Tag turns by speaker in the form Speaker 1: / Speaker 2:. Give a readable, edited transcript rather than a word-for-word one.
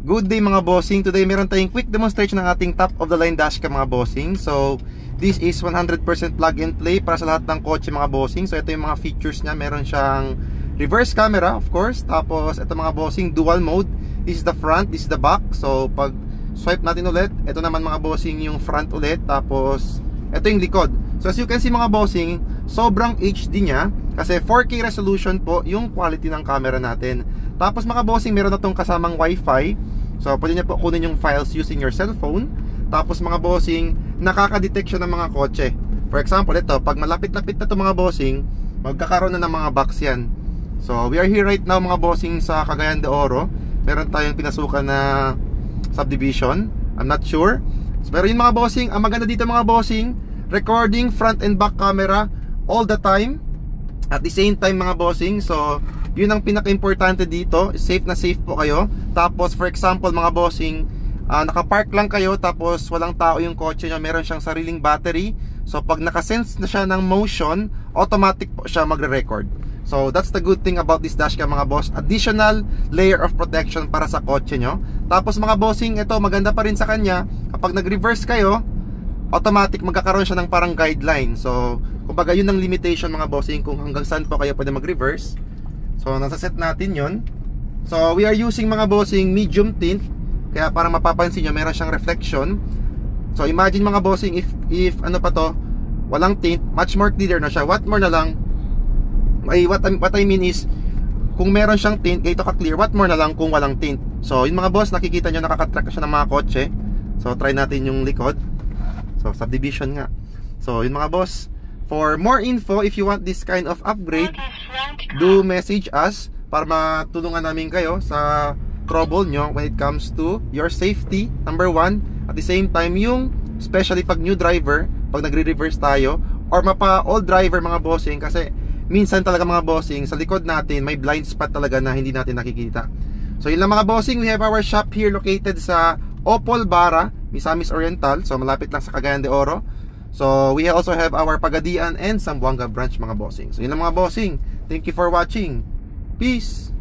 Speaker 1: Good day mga bossing. Today meron tayong quick demonstration ng ating top of the line dashcam mga bossing. So this is 100% plug and play para sa lahat ng kotse mga bossing. So ito yung mga features niya. Meron siyang reverse camera of course. Tapos ito mga bossing, dual mode. This is the front, this is the back. So pag swipe natin ulit, ito naman mga bossing yung front ulit. Tapos ito yung likod. So as you can see mga bossing, sobrang HD niya kasi 4K resolution po yung quality ng camera natin. Tapos mga bossing, meron na itong kasamang Wi-Fi. So pwede niya po kunin yung files using your cellphone. Tapos mga bossing, nakaka-detect siya ng mga kotse. For example, ito, pag malapit-lapit na ito mga bossing, magkakaroon na ng mga box yan. So we are here right now mga bossing sa Cagayan de Oro. Meron tayong pinasukan na subdivision, I'm not sure. So, pero yun mga bossing, ang maganda dito mga bossing, recording front and back camera all the time at the same time mga bossing. So yun ang pinaka-importante dito, safe na safe po kayo. Tapos for example mga bossing, nakapark lang kayo tapos walang tao yung kotse nyo, meron siyang sariling battery. So pag nakasense na siya ng motion, automatic po siya magre-record. So that's the good thing about this dashcam mga boss, additional layer of protection para sa kotse nyo. Tapos mga bossing, ito maganda pa rin sa kanya, kapag nag-reverse kayo, automatic magkakaroon siya ng parang guideline. So kumbaga yun ang limitation mga bossing, kung hanggang saan po kayo pwede mag-reverse. So nasa set natin yon. So we are using mga bossing medium tint, kaya parang mapapansin nyo meron siyang reflection. So imagine mga bossing, if ano pa to, walang tint, much more clear na siya. What more na lang, what I mean is, kung meron siyang tint, ganito ka clear, what more na lang kung walang tint. So yun mga boss, nakikita nyo nakakatrack siya ng mga kotse. So try natin yung likod. So subdivision nga. So yun mga boss, for more info, if you want this kind of upgrade, do message us para matulungan namin kayo sa trouble nyo when it comes to your safety, number one. At the same time, yung especially pag new driver, pag nagre-reverse tayo, or mapa-old driver mga bossing, kasi minsan talaga mga bossing, sa likod natin may blind spot talaga na hindi natin nakikita. So yun lang mga bossing, we have our shop here located sa Opol Bara, Misamis Oriental. So malapit lang sa Cagayan de Oro. So we also have our Pagadian and Zamboanga branch mga bossing. So yun lang mga bossing. Thank you for watching. Peace!